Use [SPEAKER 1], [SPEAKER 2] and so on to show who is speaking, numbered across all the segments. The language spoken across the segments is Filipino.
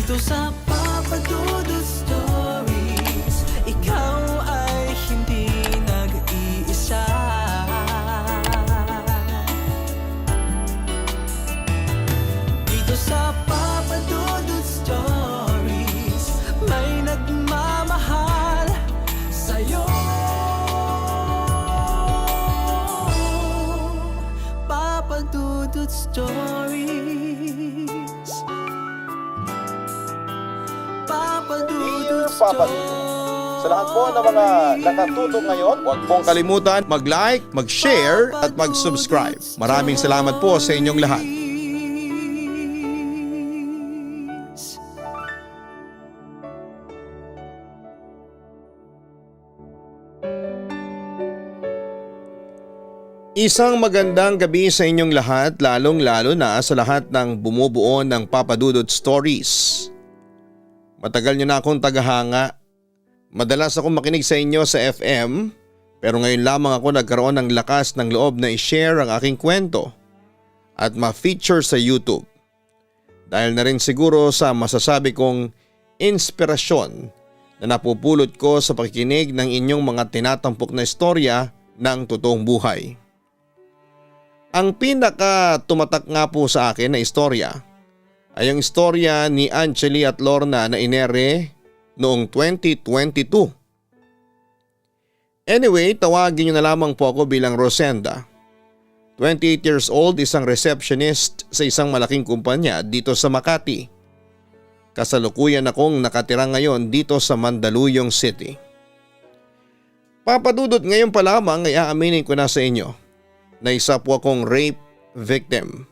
[SPEAKER 1] Dito sa Papa Dudut Stories, ikaw ay hindi nag-iisa. Dito sa Papa Dudut Stories, may nagmamahal sa'yo. Papa Dudut Stories, Papa Dudut
[SPEAKER 2] Papa Dudut. Sa lahat po ng mga nakatutok ngayon, huwag pong kalimutan mag-like, mag-share at mag-subscribe. Maraming salamat po sa inyong lahat. Isang magandang gabi sa inyong lahat, lalong-lalo na sa lahat ng bumubuo ng Papa Dudut Stories. Matagal nyo na akong tagahanga. Madalas akong makinig sa inyo sa FM, pero ngayon lamang ako nagkaroon ng lakas ng loob na i-share ang aking kwento at ma-feature sa YouTube. Dahil na rin siguro sa masasabi kong inspirasyon na napupulot ko sa pakikinig ng inyong mga tinatampok na istorya ng totoong buhay. Ang pinaka tumatak nga po sa akin na istorya ay ang istorya ni Angeli at Lorna na inere noong 2022. Anyway, tawagin niyo na lamang po ako bilang Rosenda. 28 years old, isang receptionist sa isang malaking kumpanya dito sa Makati. Kasalukuyan akong nakatira ngayon dito sa Mandaluyong City. Papadudot ngayon pa lamang ay aaminin ko na sa inyo na isa po akong rape victim.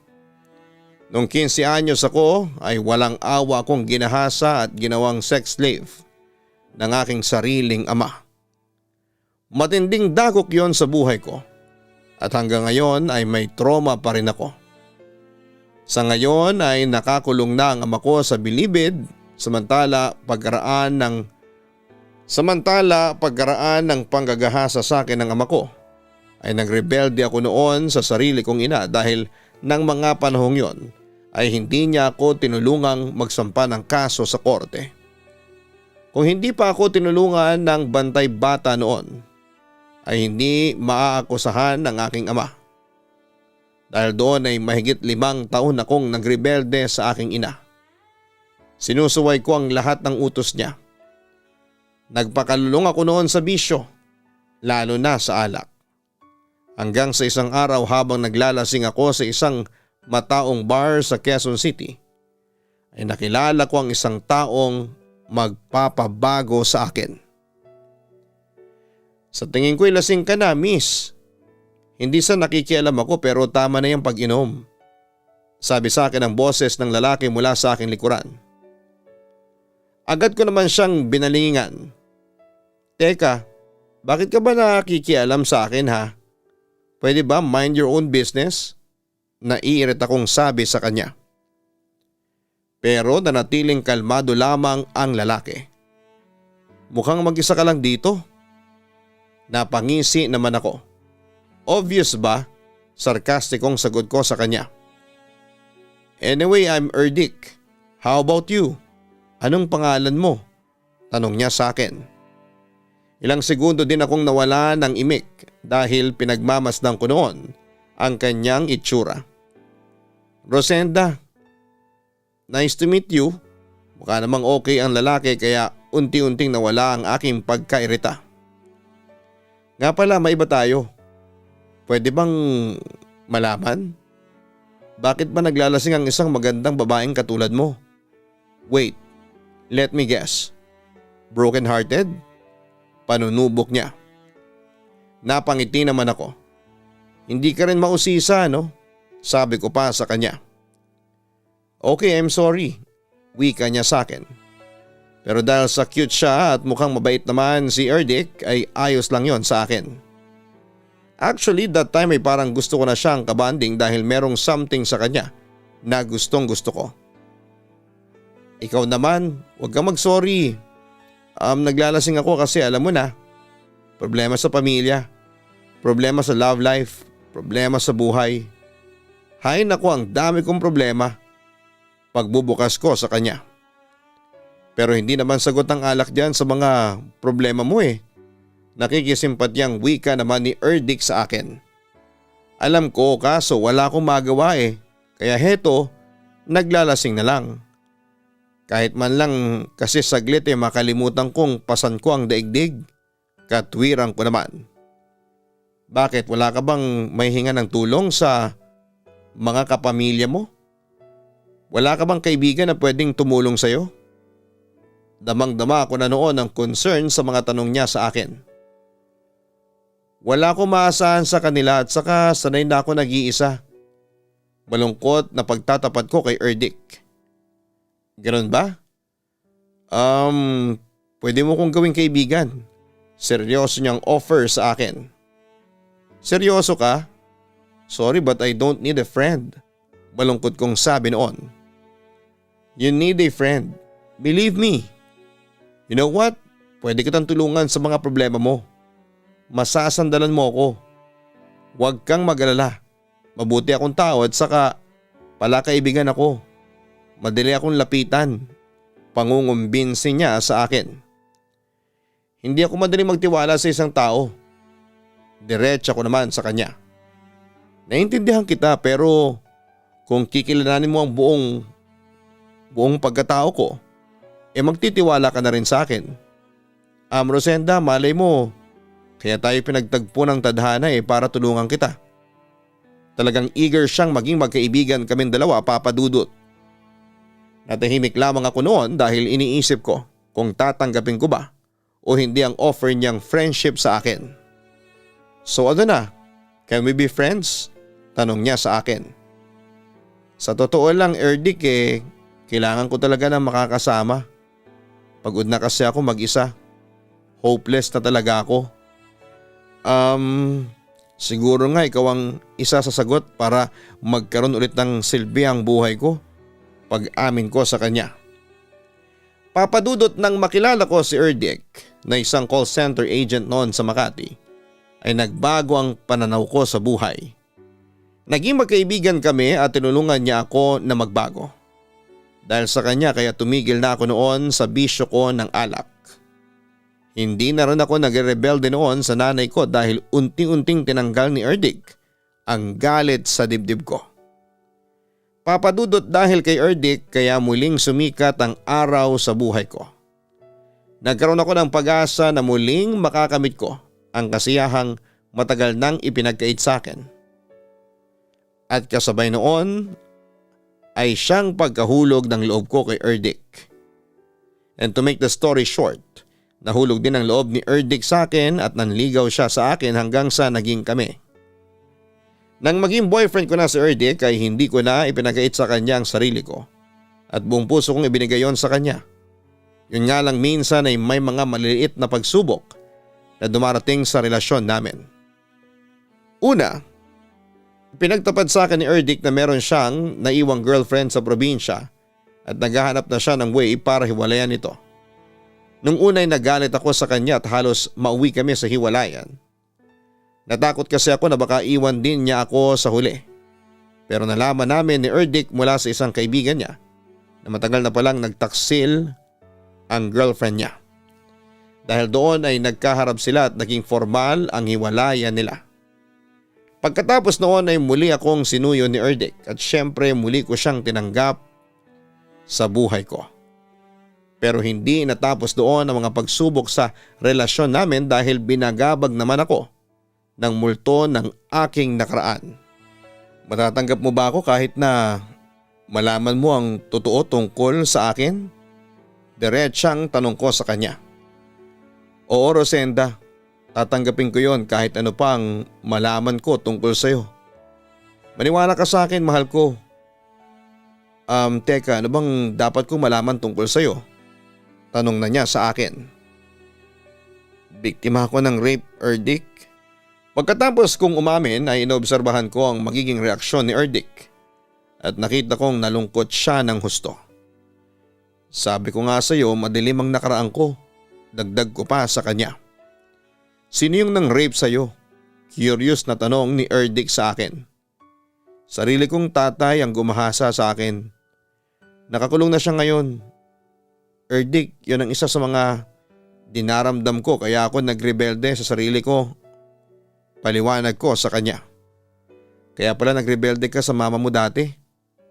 [SPEAKER 2] Noong 15 anyos ako ay walang awa akong ginahasa at ginawang sex slave ng aking sariling ama. Matinding dagok yon sa buhay ko at hanggang ngayon ay may trauma pa rin ako. Sa ngayon ay nakakulong na ang ama ko sa bilibid samantala pagkaraan ng panggagahasa sa akin ng ama ko ay nagrebelde ako noon sa sarili kong ina dahil nang mga panahong yon ay hindi niya ako tinulungang magsampa ng kaso sa korte. Kung hindi pa ako tinulungan ng bantay bata noon ay hindi maaakusahan ng aking ama. Dahil doon ay mahigit 5 taon akong nagrebelde sa aking ina. Sinusuway ko ang lahat ng utos niya. Nagpakalulong ako noon sa bisyo, lalo na sa alak. Hanggang sa isang araw habang naglalasing ako sa isang mataong bar sa Quezon City, ay nakilala ko ang isang taong magpapabago sa akin. Sa tingin ko'y lasing ka na, miss. Hindi sa nakikialam ako pero tama na yung pag-inom. Sabi sa akin ang boses ng lalaki mula sa aking likuran. Agad ko naman siyang binalingan. Teka, bakit ka ba nakikialam sa akin ha? Pwede ba mind your own business? Naiirit akong sabi sa kanya. Pero nanatiling kalmado lamang ang lalaki. Mukhang mag-isa ka lang dito. Napangisi naman ako. Obvious ba? Sarkastikong sagot ko sa kanya. Anyway, I'm Erdik. How about you? Anong pangalan mo? Tanong niya sa akin. Ilang segundo din akong nawala ng imik dahil pinagmamasdan ko noon ang kanyang itsura. Rosenda, nice to meet you. Mukha namang okay ang lalaki kaya unti-unting nawala ang aking pagkairita. Nga pala, may iba tayo. Pwede bang malaman? Bakit ba naglalasing ang isang magandang babaeng katulad mo? Wait, let me guess. Broken hearted? Panunubok niya. Napangiti naman ako. Hindi ka rin mausisa, no? Sabi ko pa sa kanya. Okay, I'm sorry. Wika niya sa akin. Pero dahil sa cute siya at mukhang mabait naman si Erdik ay ayos lang yon sa akin. Actually that time ay parang gusto ko na siyang kabanding dahil merong something sa kanya na gustong gusto ko. Ikaw naman, huwag kang mag-sorry. Naglalasing ako kasi alam mo na, problema sa pamilya, problema sa love life, problema sa buhay. Hay naku, ang dami kong problema. Pagbubukas ko sa kanya. Pero hindi naman sagot ang alak dyan sa mga problema mo eh. Nakikisimpatyang wika naman ni Erdick sa akin. Alam ko kaso wala akong magawa eh. Kaya heto, naglalasing na lang. Kahit man lang kasi saglit eh makalimutan kong pasan ko ang daigdig. Katwiran ko naman. Bakit wala ka bang may hinga ng tulong sa mga kapamilya mo? Wala ka bang kaibigan na pwedeng tumulong sa'yo? Damang-dama ako na noon ang concern sa mga tanong niya sa akin. Wala akong maasahan sa kanila at saka sanay na ako nag-iisa. Malungkot na pagtatapat ko kay Erdick. Ganun ba? Pwede mo kong gawing kaibigan. Seryoso niyang offer sa akin. Seryoso ka? Sorry but I don't need a friend. Malungkot kong sabi noon. You need a friend. Believe me. You know what? Pwede kitang tulungan sa mga problema mo. Masasandalan mo ako. Huwag kang mag-alala. Mabuti akong tao at saka palakaibigan ako. Madali akong lapitan. Pangungumbinsi niya sa akin. Hindi ako madaling magtiwala sa isang tao. Diretso ako naman sa kanya. Naintindihan kita pero kung kikilalanin mo ang buong pagkatao ko, magtitiwala ka na rin sa akin. Rosenda, malay mo, kaya tayo pinagtagpo ng tadhana para tulungan kita. Talagang eager siyang maging magkaibigan kaming dalawa, Papa Dudut. Natahimik lamang ako noon dahil iniisip ko kung tatanggapin ko ba o hindi ang offer niyang friendship sa akin. So ano na, can we be friends? Tanong niya sa akin. Sa totoo lang Erdick kailangan ko talaga ng makakasama. Pagod na kasi ako mag-isa. Hopeless na talaga ako. Siguro nga ikaw ang isa sa sagot para magkaroon ulit ng silbi ang buhay ko pag-amin ko sa kanya. Papadudot nang makilala ko si Erdick na isang call center agent noon sa Makati ay nagbago ang pananaw ko sa buhay. Naging magkaibigan kami at tinulungan niya ako na magbago. Dahil sa kanya kaya tumigil na ako noon sa bisyo ko ng alak. Hindi na rin ako nagre-rebelde noon sa nanay ko dahil unting-unting tinanggal ni Erdick ang galit sa dibdib ko. Papadudot dahil kay Erdick kaya muling sumikat ang araw sa buhay ko. Nagkaroon ako ng pag-asa na muling makakamit ko ang kasiyahang matagal nang ipinagkait sa akin. At kasabay noon ay siyang pagkahulog ng loob ko kay Erdick. And to make the story short, nahulog din ang loob ni Erdick sa akin at nanligaw siya sa akin hanggang sa naging kami. Nang maging boyfriend ko na si Erdick ay hindi ko na ipinagkait sa kanya ang sarili ko at buong puso kong ibinigay yon sa kanya. Yun nga lang minsan ay may mga maliliit na pagsubok na dumarating sa relasyon namin. Una, pinagtapad sa akin ni Erdick na meron siyang naiwang girlfriend sa probinsya at naghahanap na siya ng way para hiwalayan ito. Nung una ay nagalit ako sa kanya at halos mauwi kami sa hiwalayan. Natakot kasi ako na baka iwan din niya ako sa huli. Pero nalaman namin ni Erdick mula sa isang kaibigan niya na matagal na palang nagtaksil ang girlfriend niya. Dahil doon ay nagkaharap sila at naging formal ang hiwalayan nila. Pagkatapos noon ay muli akong sinuyo ni Erdick at syempre muli ko siyang tinanggap sa buhay ko. Pero hindi natapos doon ang mga pagsubok sa relasyon namin dahil binagabag naman ako ng multo ng aking nakaraan. Matatanggap mo ba ako kahit na malaman mo ang totoo tungkol sa akin? Diretsang tanong ko sa kanya. Oo Rosenda, tatanggapin ko yon kahit ano pang malaman ko tungkol sa'yo. Maniwala ka sa akin mahal ko. Teka, ano bang dapat kong malaman tungkol sa'yo? Tanong na niya sa akin. Biktima ako ng rape, Erdick. Pagkatapos kong umamin ay inobserbahan ko ang magiging reaksyon ni Erdick at nakita kong nalungkot siya ng husto. Sabi ko nga sa iyo madilim ang nakaraan ko, dagdag ko pa sa kanya. Sino yung nang rape sa iyo? Curious na tanong ni Erdick sa akin. Sarili kong tatay ang gumahasa sa akin. Nakakulong na siya ngayon. Erdik, yun ang isa sa mga dinaramdam ko kaya ako nagrebelde sa sarili ko. Paliwanag ko sa kanya. Kaya pala nagrebelde ka sa mama mo dati?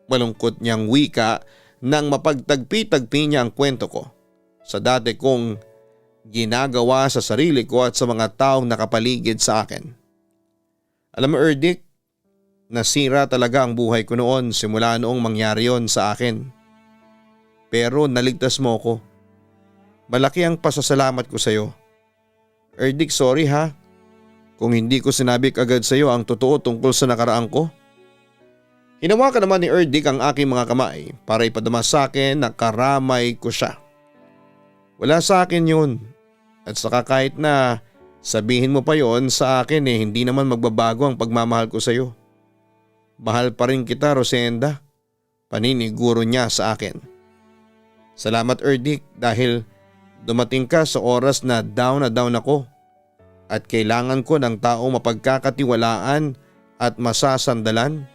[SPEAKER 2] Malungkot niyang wika nang mapagtagpi-tagpi niya ang kwento ko sa dati kong ginagawa sa sarili ko at sa mga taong nakapaligid sa akin. Alam mo Erdik, nasira talaga ang buhay ko noon simula noong mangyari yon sa akin. Pero naligtas mo ko. Malaki ang pasasalamat ko sa iyo. Erdik, sorry ha. Kung hindi ko sinabi agad sa iyo ang totoo tungkol sa nakaraan ko. Hinawakan naman ni Erdik ang aking mga kamay para ipadama sa akin na karamay ko siya. Wala sa akin yun. At saka kahit na sabihin mo pa yon sa akin hindi naman magbabago ang pagmamahal ko sa iyo. Mahal pa rin kita, Rosenda. Paniniguro niya sa akin. Salamat Erdik dahil dumating ka sa oras na down ako. At kailangan ko ng taong mapagkakatiwalaan at masasandalan.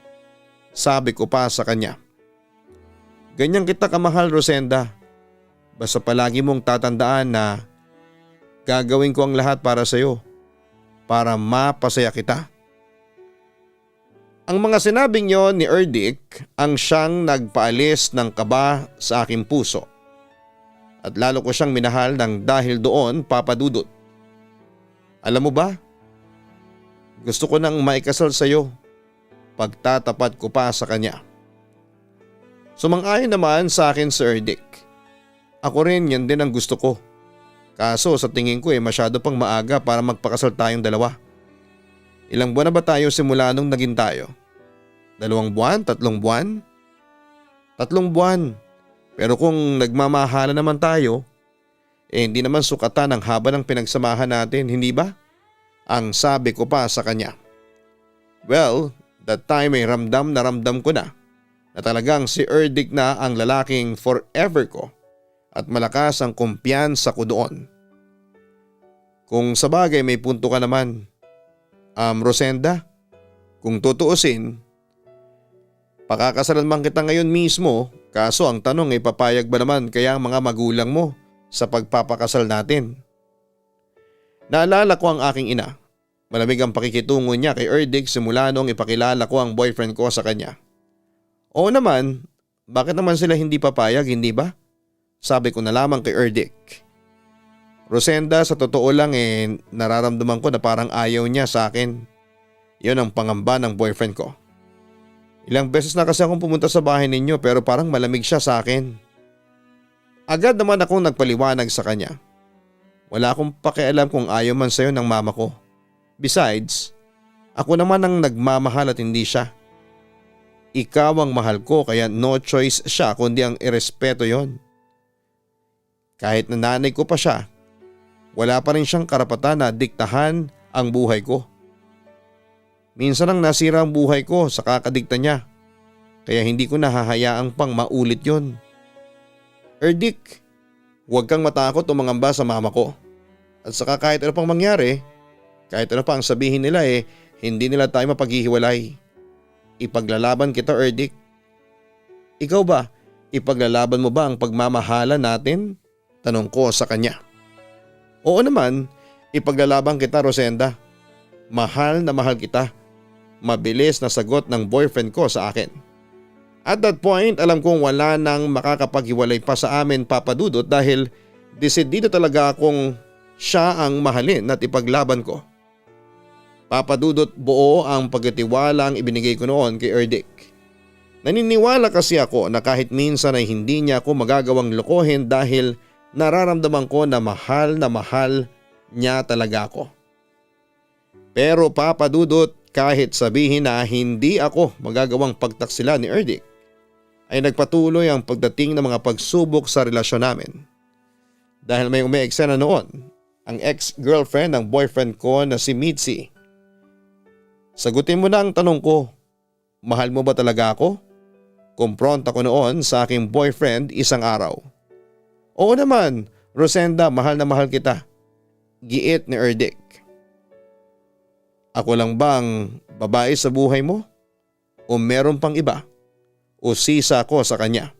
[SPEAKER 2] Sabi ko pa sa kanya. Ganyan kita kamahal Rosenda. Basta palagi mong tatandaan na gagawin ko ang lahat para sa iyo. Para mapasaya kita. Ang mga sinabing yon ni Erdik ang siyang nagpaalis ng kaba sa aking puso. At lalo ko siyang minahal ng dahil doon papadudot. Alam mo ba? Gusto ko nang maikasal sa iyo. Pagtatapat ko pa sa kanya. Sumang-ayon naman sa akin si Erdik. Ako rin yan din ang gusto ko. Kaso sa tingin ko masyado pang maaga para magpakasal tayong dalawa. Ilang buwan na ba tayo simula nung naging tayo? 2 buwan? 3 buwan? 3 buwan. Pero kung nagmamahala naman tayo, hindi naman sukatan ang haba ng pinagsamahan natin, hindi ba? Ang sabi ko pa sa kanya. Well, that time ramdam na ramdam ko na talagang si Erdik na ang lalaking forever ko at malakas ang kumpiyansa ko doon. Kung sa bagay may punto ka naman, Rosenda, kung tutuusin, pakakasalan man kita ngayon mismo, kaso ang tanong papayag ba naman kaya ang mga magulang mo sa pagpapakasal natin? Naalala ko ang aking ina. Malamig ang pakikitungo niya kay Erdik simula noong ipakilala ko ang boyfriend ko sa kanya. Oo naman, bakit naman sila hindi papayag, hindi ba? Sabi ko na lamang kay Erdik. Rosenda, sa totoo lang nararamdaman ko na parang ayaw niya sa akin. Yon ang pangamba ng boyfriend ko. Ilang beses na kasi akong pumunta sa bahay ninyo pero parang malamig siya sa akin. Agad naman akong nagpaliwanag sa kanya. Wala akong pakialam kung ayaw man sa'yo ng mama ko. Besides, ako naman ang nagmamahal at hindi siya. Ikaw ang mahal ko kaya no choice siya kundi ang irespeto yon. Kahit na nanay ko pa siya, wala pa rin siyang karapatan na diktahan ang buhay ko. Minsan ang nasira ang buhay ko sa kakadikta niya, kaya hindi ko nahahayaang pang maulit yon. Erdik, huwag kang matakot o mangamba sa mama ko. At saka kahit ano pang mangyari, kahit ano pa ang sabihin nila hindi nila tayo mapaghihiwalay. Ipaglalaban kita Erdik. Ikaw ba, ipaglalaban mo ba ang pagmamahala natin? Tanong ko sa kanya. Oo naman, ipaglalaban kita Rosenda. Mahal na mahal kita. Mabilis na sagot ng boyfriend ko sa akin. At that point, alam kong wala nang makakapaghiwalay pa sa amin papadudot dahil desidido talaga akong siya ang mahalin at ipaglaban ko. Papadudot, buo ang pagkatiwala ang ibinigay ko noon kay Erdik. Naniniwala kasi ako na kahit minsan ay hindi niya ako magagawang lokohin dahil nararamdaman ko na mahal niya talaga ako. Pero papadudot, kahit sabihin na hindi ako magagawang pagtaksila ni Erdik, ay nagpatuloy ang pagdating ng mga pagsubok sa relasyon namin. Dahil may umeeksena noon, ang ex-girlfriend ng boyfriend ko na si Mitzi. Sagutin mo na ang tanong ko, mahal mo ba talaga ako? Kumpronta ko noon sa aking boyfriend isang araw. Oo naman, Rosenda, mahal na mahal kita. Giit ni Erdik. Ako lang bang babae sa buhay mo? O meron pang iba? O sisa ko sa kanya?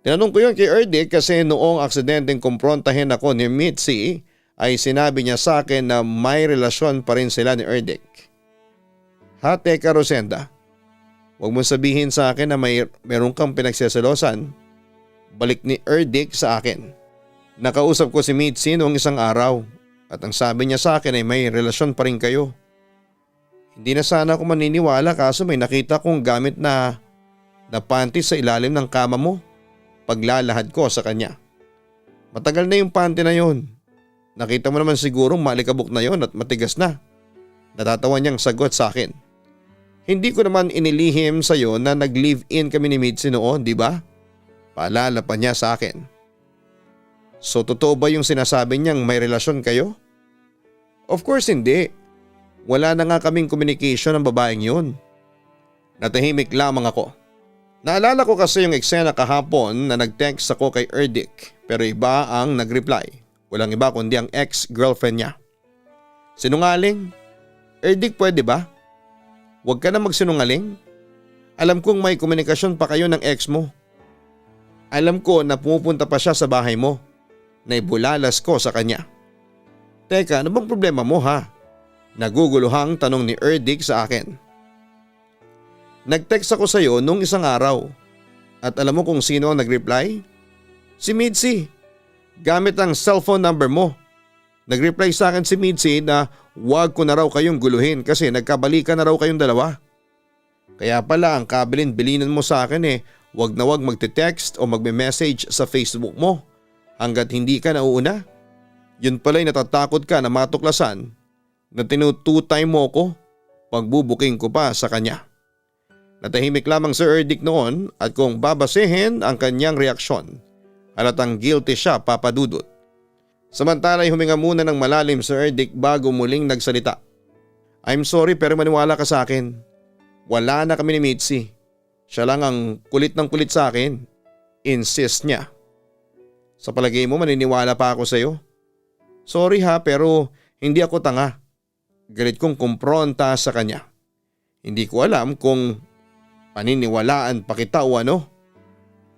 [SPEAKER 2] Tinanong ko yun kay Erdick kasi noong aksidenteng kumprontahin ako ni Mitzi ay sinabi niya sa akin na may relasyon pa rin sila ni Erdick. Ha, teka Rosenda, huwag mong sabihin sa akin na meron kang pinagseselosan. Balik ni Erdick sa akin. Nakausap ko si Mitzi noong isang araw at ang sabi niya sa akin ay may relasyon pa rin kayo. Hindi na sana ako maniniwala kaso may nakita kong gamit na panty sa ilalim ng kama mo paglalahad ko sa kanya. Matagal na yung panty na yun. Nakita mo naman sigurong malikabok na yon at matigas na. Natatawa niyang sagot sa akin. Hindi ko naman inilihim sa iyo na nag-live-in kami ni Mitzi noon, di ba? Paalala pa niya sa akin. So totoo ba yung sinasabi niyang may relasyon kayo? Of course hindi. Wala na nga kaming communication ng babaeng yun. Natahimik lamang ako. Naalala ko kasi yung eksena kahapon na nag-text ako kay Erdick pero iba ang nag-reply. Walang iba kundi ang ex-girlfriend niya. Sinungaling? Erdick, pwede ba? Huwag ka na magsinungaling. Alam kong may komunikasyon pa kayo ng ex mo. Alam ko na pumupunta pa siya sa bahay mo. Naibulalas ko sa kanya. Teka, ano bang problema mo ha? Naguguluhang tanong ni Erdick sa akin. Nag-text ako sa iyo nung isang araw. At alam mo kung sino ang nag-reply? Si Mitzi. Gamit ang cellphone number mo. Nag-reply sa akin si Mitzi na huwag ko na raw kayong guluhin kasi nagkabalikan na raw kayong dalawa. Kaya pala ang kabilin-bilinan mo sa akin huwag na huwag magte-text o magme-message sa Facebook mo hanggat hindi ka nauuna. Yun pala'y natatakot ka na matuklasan na tinututay mo ko pagbubuking ko pa sa kanya. Natahimik lamang si Erdick noon at kung babasehin ang kanyang reaksyon, halatang guilty siya papadudot. Samantala'y huminga muna ng malalim si Erdick bago muling nagsalita. I'm sorry pero maniwala ka sa akin. Wala na kami ni Mitzi. Siya lang ang kulit ng kulit sa akin. Insist niya. Sa palagay mo maniniwala pa ako sa iyo? Sorry ha pero hindi ako tanga. Galit kong kumpronta sa kanya. Hindi ko alam kung paniniwalaan pa kita o ano.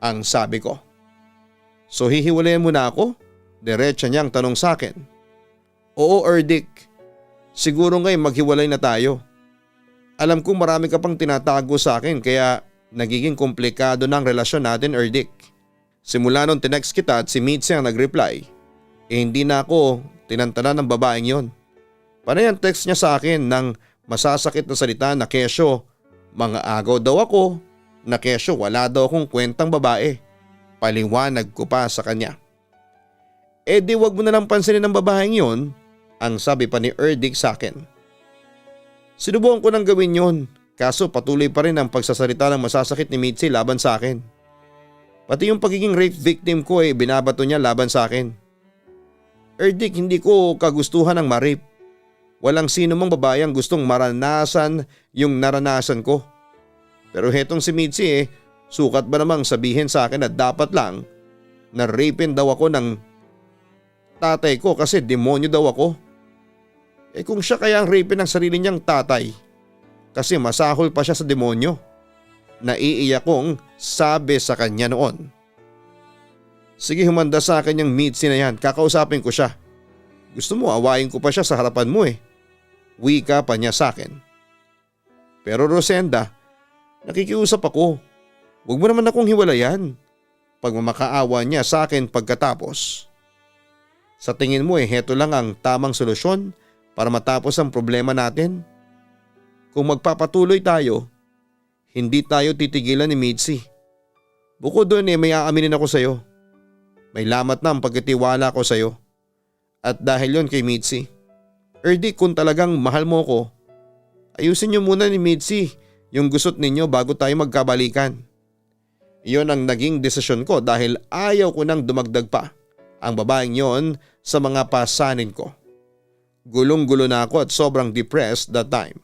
[SPEAKER 2] Ang sabi ko. So hihiwalayan mo na ako? Diretsa niyang tanong sa akin. Oo Erdick, siguro nga'y maghiwalay na tayo. Alam kong marami ka pang tinatago sa akin kaya nagiging komplikado ng relasyon natin Erdick. Simula nung tinext kita at si Mitzi ang nag-reply, hindi na ako tinantanan ng babaeng yon. Panay ang text niya sa akin ng masasakit na salita na kesyo mga agaw daw ako, na kesyo wala daw akong kwentang babae. Paliwanag ko pa sa kanya. Di wag mo na lang pansinin ng babaeng yon, ang sabi pa ni Erdick sa akin. Sinubukan ko nang gawin yon, kaso patuloy pa rin ang pagsasalita ng masasakit ni Mitzi laban sa akin. Pati yung pagiging rape victim ko binabato niya laban sa akin. Erdick, hindi ko kagustuhan ng ma-rape. Walang sino mang babae ang gustong maranasan yung naranasan ko. Pero hetong si Mitzi sukat ba namang sabihin sa akin na dapat lang na rapin daw ako ng tatay ko kasi demonyo daw ako. Kung siya kaya ang rapin ng sarili niyang tatay kasi masahol pa siya sa demonyo. Naiiyak kong sabi sa kanya noon. Sige, humanda sa akin yung Mitzi na yan, kakausapin ko siya. Gusto mo awayin ko pa siya sa harapan mo Wika pa niya sa akin. Pero Rosenda, nakikiusap ako. Huwag mo naman akong hiwalayan. Pagmamakaawa niya sa akin pagkatapos. Sa tingin mo heto lang ang tamang solusyon para matapos ang problema natin? Kung magpapatuloy tayo, hindi tayo titigilan ni Mitzi. Bukod doon may aaminin ako sa iyo. May lamat na ang pagkatiwala ko sa iyo. At dahil yon kay Mitzi. Erdick, kung talagang mahal mo ko, ayusin niyo muna ni Mitzi yung gusot ninyo bago tayo magkabalikan. Iyon ang naging desisyon ko dahil ayaw ko nang dumagdag pa ang babaeng yon sa mga pasanin ko. Gulong-gulo na ako at sobrang depressed that time.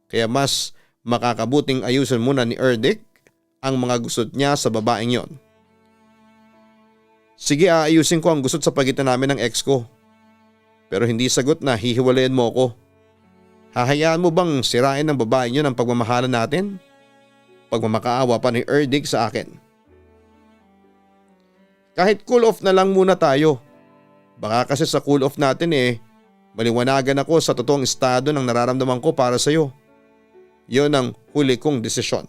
[SPEAKER 2] Kaya mas makakabuting ayusin muna ni Erdick ang mga gusot niya sa babaeng yon. Sige, aayusin ko ang gusot sa pagitan namin ng ex ko. Pero hindi sagot na hihiwalayan mo ako. Hahayaan mo bang sirain ng babaeng yun ang pagmamahalan natin? Pagmamakaawa pa ni Erdick sa akin. Kahit cool off na lang muna tayo. Baka kasi sa cool off natin maliwanagan ako sa totoong estado ng nararamdaman ko para sa'yo. Yon ang huli kong desisyon.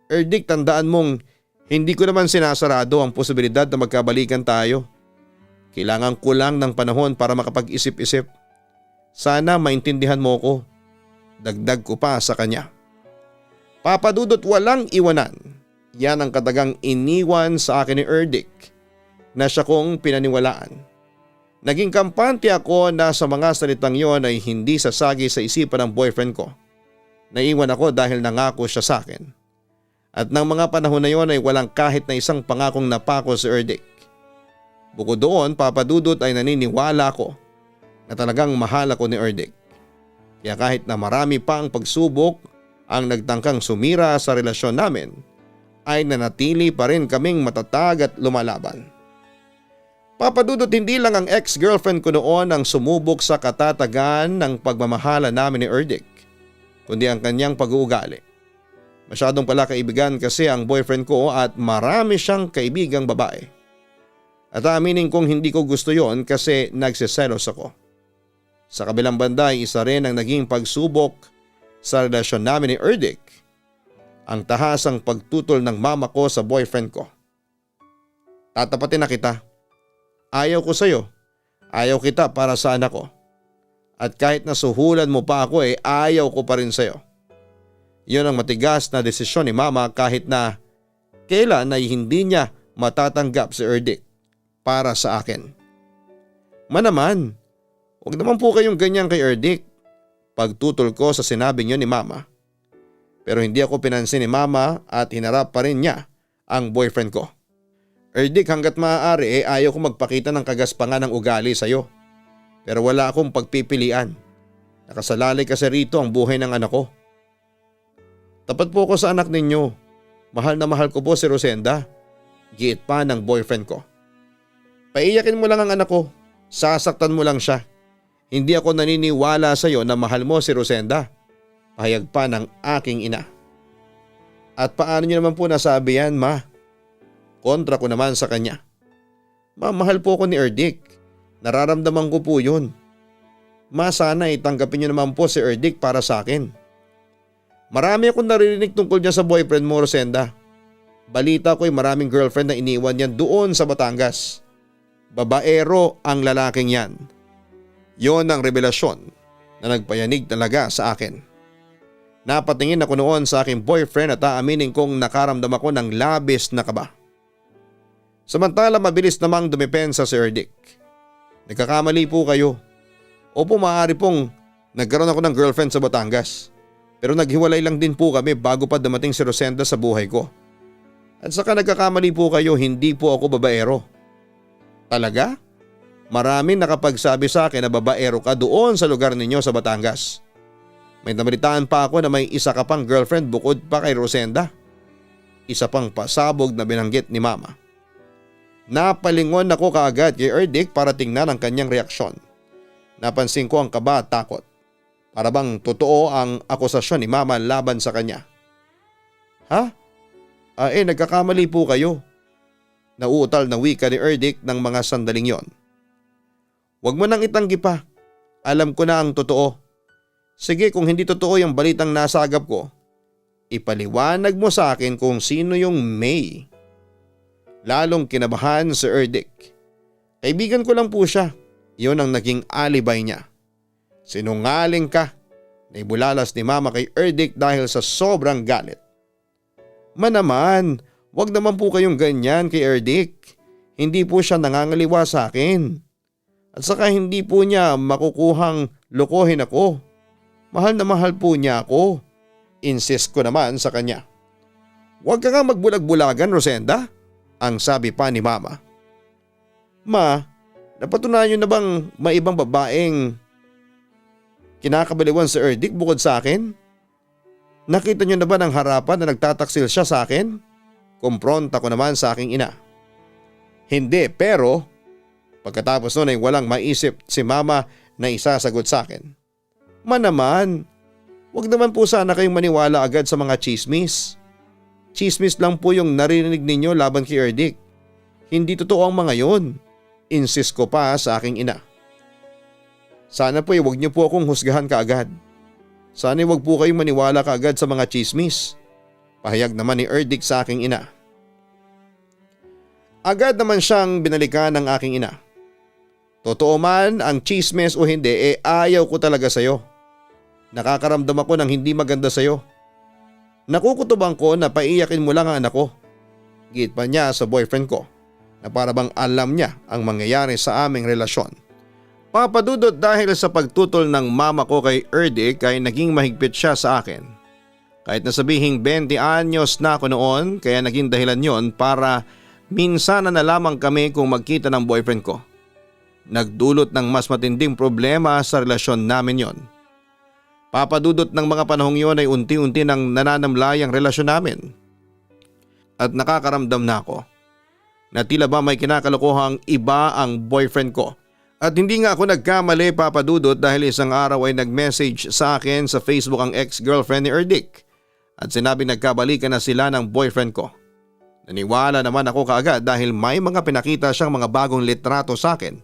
[SPEAKER 2] Erdik, tandaan mong hindi ko naman sinasarado ang posibilidad na magkabalikan tayo. Kailangan ko lang ng panahon para makapag-isip-isip. Sana maintindihan mo ko. Dagdag ko pa sa kanya. Papa Dudut, walang iwanan. Yan ang katagang iniwan sa akin ni Erdik na siya kong pinaniwalaan. Naging kampante ako na sa mga salitang yon ay hindi sasagi sa isipan ng boyfriend ko. Naiwan ako dahil nangako siya sa akin. At ng mga panahon na yon ay walang kahit na isang pangakong napako si Erdik. Bukod doon, Papa Dudut, ay naniniwala ko na talagang mahal ako ni Erdik. Kaya kahit na marami pa ang pagsubok ang nagtangkang sumira sa relasyon namin, ay nanatili pa rin kaming matatag at lumalaban. Papa Dudut, hindi lang ang ex-girlfriend ko noon ang sumubok sa katatagan ng pagmamahala namin ni Erdik, kundi ang kanyang pag-uugali. Masyadong pala kaibigan kasi ang boyfriend ko at marami siyang kaibigang babae. At aminin kong hindi ko gusto yon kasi nagsiselos ako. Sa kabilang banda ay isa rin ang naging pagsubok sa relasyon namin ni Erdik, ang tahasang pagtutol ng mama ko sa boyfriend ko. Tatapatin na kita. Ayaw ko sa'yo. Ayaw kita para sa anak ko. At kahit nasuhulan mo pa ako ayaw ko pa rin sa'yo. Yun ang matigas na desisyon ni mama kahit na kailan ay hindi niya matatanggap si Erdik para sa akin. Manaman, huwag naman po kayong ganyan kay Erdik. Pagtutol ko sa sinabi niyo ni mama. Pero hindi ako pinansin ni mama at hinarap pa rin niya ang boyfriend ko. Erdik, hanggat maaari ayaw ko magpakita ng kagaspangan ng ugali sa'yo. Pero wala akong pagpipilian. Nakasalalay kasi rito ang buhay ng anak ko. Tapat po ko sa anak ninyo. Mahal na mahal ko po si Rosenda. Giit pa ng boyfriend ko. Paiyakin mo lang ang anak ko. Sasaktan mo lang siya. Hindi ako naniniwala sa iyo na mahal mo si Rosenda. Pahayag pa ng aking ina. At paano niyo naman po nasabi yan, ma? Kontra ko naman sa kanya. Ma, mahal po ako ni Erdik. Nararamdaman ko po yun. Ma, sana itanggapin niyo naman po si Erdik para sa akin. Marami akong naririnig tungkol niya sa boyfriend mo, Rosenda. Balita ko'y maraming girlfriend na iniwan niyan doon sa Batangas. Babaero ang lalaking yan. Yon ang revelasyon na nagpayanig talaga sa akin. Napatingin ako noon sa aking boyfriend at aaminin kong nakaramdam ako ng labis na kaba. Samantala mabilis namang dumepensa si Erdik. Nagkakamali po kayo. Opo, maaari pong nagkaroon ako ng girlfriend sa Batangas. Pero naghiwalay lang din po kami bago pa dumating si Rosenda sa buhay ko. At saka nagkakamali po kayo, hindi po ako babaero. Talaga? Maraming nakapagsabi sa akin na babaero ka doon sa lugar ninyo sa Batangas. May nabalitaan pa ako na may isa ka pang girlfriend bukod pa kay Rosenda. Isa pang pasabog na binanggit ni mama. Napalingon ako kaagad kay Erdik para tingnan ang kanyang reaksyon. Napansin ko ang kaba at takot. Para bang totoo ang akusasyon ni mama laban sa kanya. Ha? Nagkakamali po kayo. Nauutal na wika ni Erdik ng mga sandaling yon. Huwag mo nang itanggi pa. Alam ko na ang totoo. Sige, kung hindi totoo yung balitang nasagap ko, ipaliwanag mo sa akin kung sino yung May. Lalong kinabahan si Erdik. Kaibigan ko lang po siya. Yun ang naging alibay niya. Sinungaling ka. Naibulalas ni mama kay Erdik dahil sa sobrang galit. Manaman, wag naman po kayong ganyan kay Erdik. Hindi po siya nangangaliwa sa akin. At saka hindi po niya makukuhang lokohin ako. Mahal na mahal po niya ako. Insist ko naman sa kanya. Huwag ka nga magbulag-bulagan, Rosenda, ang sabi pa ni mama. Ma, napatunayan niyo na bang may ibang babaeng kinakabaliwan si Erdik bukod sa akin? Nakita niyo na ba ng harapan na nagtataksil siya sa akin? Kumpronta ko naman sa aking ina. Hindi, pero pagkatapos nun ay walang maisip si mama na isasagot sa akin. Manaman, wag naman po sana kayong maniwala agad sa mga chismis. Chismis lang po yung narinig ninyo laban kay Erdik. Hindi totoo ang mga yon. Insist ko pa sa aking ina. Sana po huwag niyo po akong husgahan kaagad. Sana huwag po kayong maniwala kaagad sa mga chismis. Pahayag naman ni Erdick sa aking ina. Agad naman siyang binalikan ng aking ina. Totoo man ang chismis o hindi ayaw ko talaga sa'yo. Nakakaramdam ako ng hindi maganda sa'yo. Nakukutuban ko na paiyakin mo lang ang anak ko. Git pa niya sa boyfriend ko na para bang alam niya ang mangyayari sa aming relasyon. Papadudot dahil sa pagtutol ng mama ko kay Erdick ay naging mahigpit siya sa akin. Kahit na sabihing 20 anyos na ako noon kaya naging dahilan yon para minsan na lamang kami kung magkita ng boyfriend ko. Nagdulot ng mas matinding problema sa relasyon namin yon. Papadudot ng mga panahong yon ay unti-unti nang nananamlay ang relasyon namin. At nakakaramdam na ako na tila ba may kinakalokohang iba ang boyfriend ko. At hindi nga ako nagkamali, Papadudot, dahil isang araw ay nag-message sa akin sa Facebook ang ex-girlfriend ni Erdick at sinabi nagkabalikan na sila ng boyfriend ko. Naniwala naman ako kaagad dahil may mga pinakita siyang mga bagong litrato sa akin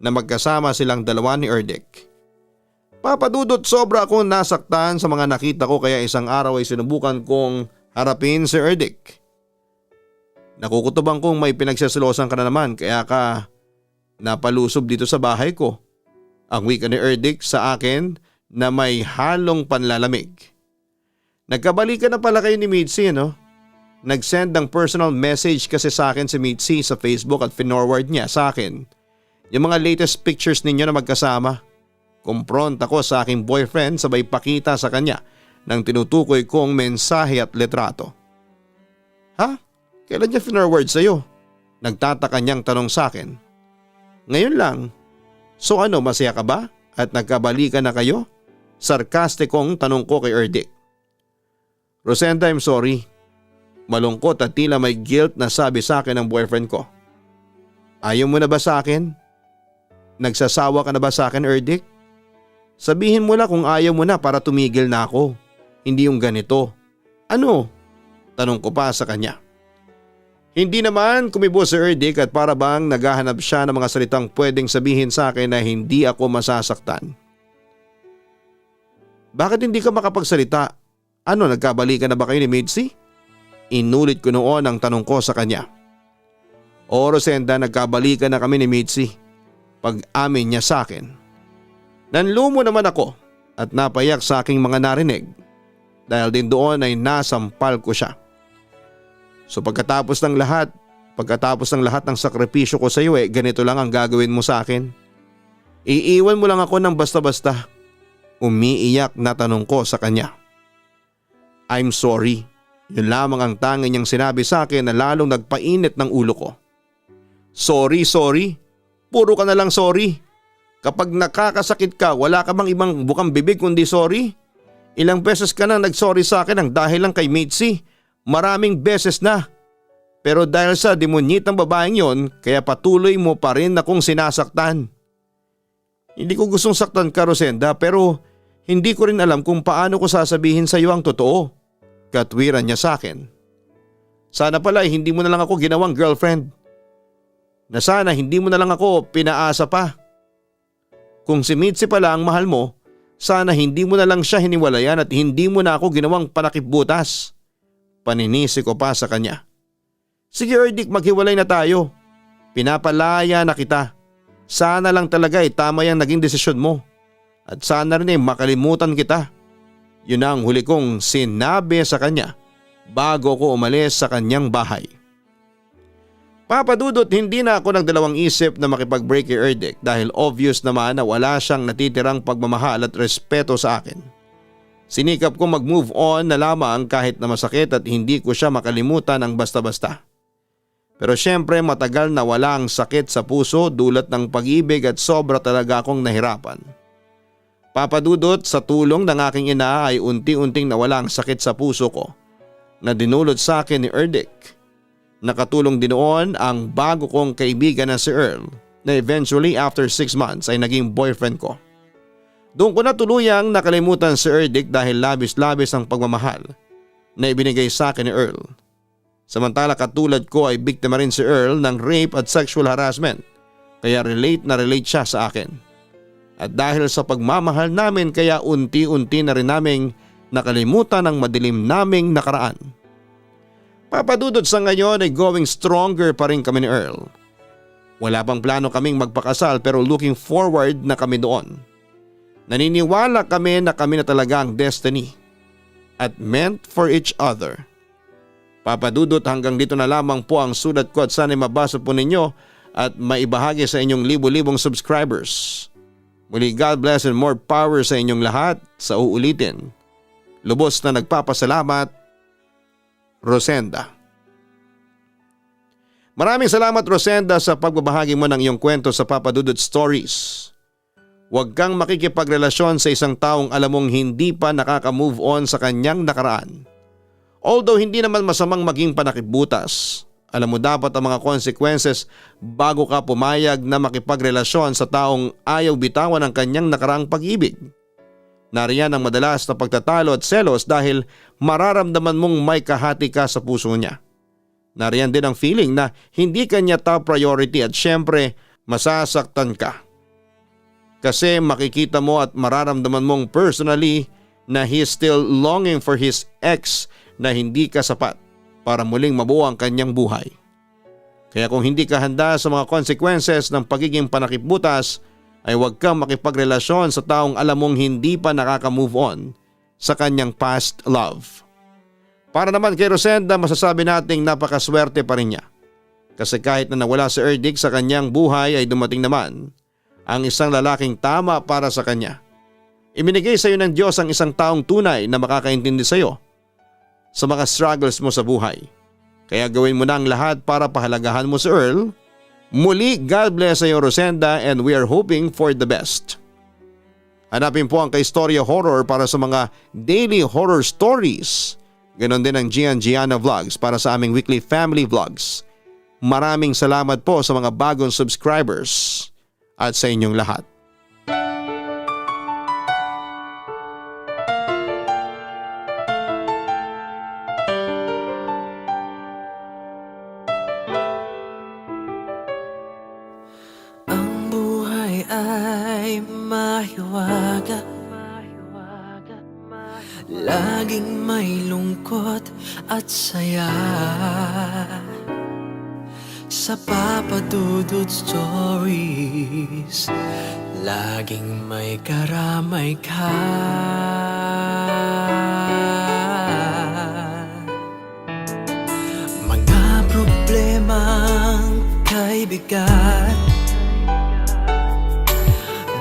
[SPEAKER 2] na magkasama silang dalawa ni Erdick. Papadudot, sobra akong nasaktan sa mga nakita ko kaya isang araw ay sinubukan kong harapin si Erdick. Nakukutubang kong may pinagsasilosan ka na naman kaya ka napalusob dito sa bahay ko. Ang wika ni Erdick sa akin na may halong panlalamig. Nagkabalikan na pala kayo ni Mitzi, no? Nag-send ng personal message kasi sa akin si Mitzi sa Facebook at finorward niya sa akin yung mga latest pictures ninyo na magkasama. Kumpront ako sa aking boyfriend sabay pakita sa kanya ng tinutukoy kong mensahe at litrato. Ha? Kailan niya finorward sa'yo? Nagtataka niyang tanong sa akin. Ngayon lang. So ano, masaya ka ba? At nagkabalikan na kayo? Sarkastikong tanong ko kay Erdick. Rosenda, I'm sorry. Malungkot at tila may guilt na sabi sa akin ng boyfriend ko. Ayaw mo na ba sa akin? Nagsasawa ka na ba sa akin, Erdick? Sabihin mo lang kung ayaw mo na para tumigil na ako. Hindi yung ganito. Ano? Tanong ko pa sa kanya. Hindi naman kumibo si Erdick at para bang naghahanap siya ng mga salitang pwedeng sabihin sa akin na hindi ako masasaktan. Bakit hindi ka makapagsalita? Ano, nagkabalikan na ba kayo ni Mitzi? Inulit ko noon ang tanong ko sa kanya. O Rosenda, nagkabalikan na kami ni Mitzi. Pag-amin niya sa akin. Nanlumo naman ako at napayak sa aking mga narinig dahil din doon ay nasampal ko siya. So pagkatapos ng lahat ng sakripisyo ko sa iyo ganito lang ang gagawin mo sa akin. Iiwan mo lang ako ng basta-basta. Umiiyak na tanong ko sa kanya. I'm sorry. Yun lamang ang tanging niyang sinabi sa akin na lalong nagpainit ng ulo ko. Sorry. Puro ka na lang sorry. Kapag nakakasakit ka, wala ka bang ibang bukang bibig kundi sorry? Ilang beses ka na nagsorry sa akin ang dahil lang kay Mitzi. Maraming beses na. Pero dahil sa demonyitang babaeng yon, kaya patuloy mo pa rin akong sinasaktan. Hindi ko gustong saktan ka, Rosenda, pero hindi ko rin alam kung paano ko sasabihin sa iyo ang totoo. Katwiran niya sa akin. Sana pala hindi mo na lang ako ginawang girlfriend. Na sana hindi mo na lang ako pinaasa pa. Kung si Mitzi pala ang mahal mo, sana hindi mo na lang siya hiniwalayan at hindi mo na ako ginawang panakipbutas. Paninisi ko pa sa kanya. Sige Erdick, maghiwalay na tayo. Pinapalaya na kita. Sana lang talaga tama yung naging desisyon mo. At sana rin makalimutan kita. Yun ang huli kong sinabi sa kanya bago ko umalis sa kanyang bahay. Papadudot, hindi na ako nagdalawang isip na makipag-break kay Erdick dahil obvious naman na wala siyang natitirang pagmamahal at respeto sa akin. Sinikap ko mag-move on na lamang kahit na masakit at hindi ko siya makalimutan ng basta-basta. Pero syempre matagal na wala ang sakit sa puso dulot ng pag-ibig at sobra talaga akong nahirapan. Papadudot, sa tulong ng aking ina ay unti-unting nawala ang sakit sa puso ko na dinulot sa akin ni Erdick. Nakatulong din noon ang bago kong kaibigan na si Earl na eventually after 6 months ay naging boyfriend ko. Doon ko na tuluyang nakalimutan si Erdick dahil labis-labis ang pagmamahal na ibinigay sa akin ni Earl. Samantala katulad ko ay biktima rin si Earl ng rape at sexual harassment. Kaya relate na relate siya sa akin. At dahil sa pagmamahal namin kaya unti-unti na rin naming nakalimutan ang madilim naming nakaraan. Papadudod sa ngayon ay going stronger pa rin kami ni Earl. Wala pang plano kaming magpakasal pero looking forward na kami doon. Naniniwala kami na kami na talaga ang destiny at meant for each other. Papadudot, hanggang dito na lamang po ang sulat ko at sana'y mabasa po ninyo at maibahagi sa inyong libo-libong subscribers. Muli, God bless and more power sa inyong lahat. Sa uulitin, lubos na nagpapasalamat, Rosenda. Maraming salamat, Rosenda, sa pagbabahagi mo ng iyong kwento sa Papadudot Stories. Huwag kang makikipagrelasyon sa isang taong alam mong hindi pa nakaka-move on sa kanyang nakaraan. Although hindi naman masamang maging panakibutas, alam mo dapat ang mga consequences bago ka pumayag na makipagrelasyon sa taong ayaw bitawan ng kanyang nakaraang pag-ibig. Nariyan ang madalas na pagtatalo at selos dahil mararamdaman mong may kahati ka sa puso niya. Nariyan din ang feeling na hindi kanya top priority at syempre masasaktan ka. Kasi makikita mo at mararamdaman mong personally na he is still longing for his ex na hindi ka sapat para muling mabuo ang kanyang buhay. Kaya kung hindi ka handa sa mga consequences ng pagiging panakibutas, ay huwag kang makipagrelasyon sa taong alam mong hindi pa nakaka-move on sa kanyang past love. Para naman kay Rosenda, masasabi nating napakaswerte pa rin niya. Kasi kahit na nawala si Erdig sa kanyang buhay ay dumating naman ang isang lalaking tama para sa kanya. Ibinigay sa iyo ng Diyos ang isang taong tunay na makakaintindi sa iyo sa mga struggles mo sa buhay. Kaya gawin mo na ang lahat para pahalagahan mo si Earl. Muli, God bless sa iyo, Rosenda, and we are hoping for the best. Hanapin po ang Kaistorya Horror para sa mga daily horror stories. Ganon din ang Gian Gianna Vlogs para sa aming weekly family vlogs. Maraming salamat po sa mga bagong subscribers at sa inyong lahat.
[SPEAKER 1] Ang buhay ay mahiwaga, laging may lungkot at saya. Sa Papadudot Stories, laging may karamay ka. Mga problemang kaibigan,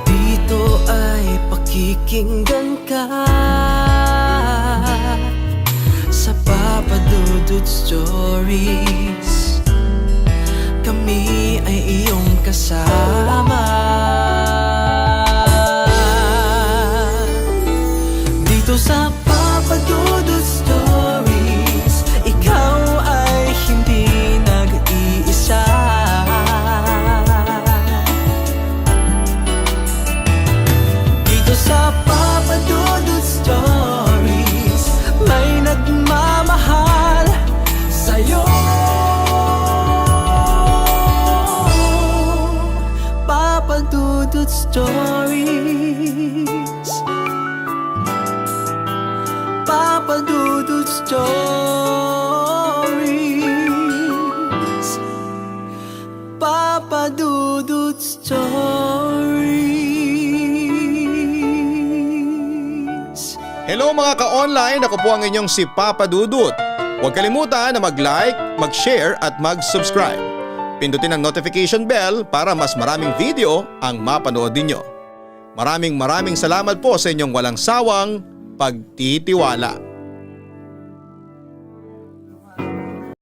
[SPEAKER 1] dito ay pakikinggan ka. Sa Papadudot Stories, kami ay iyong kasama. Dito sa Papadudot Stories, ikaw ay hindi nag-iisa. Dito sa Papadudot Stories, may nagmamahal sa'yo. Papadudot Stories, Papadudot Stories, Papadudot Stories.
[SPEAKER 2] Hello mga ka-online, ako po ang inyong si Papa Dudut. Huwag kalimutan na mag-like, mag-share at mag-subscribe. Pindutin ang notification bell para mas maraming video ang mapanood ninyo. Maraming salamat po sa inyong walang sawang pagtitiwala.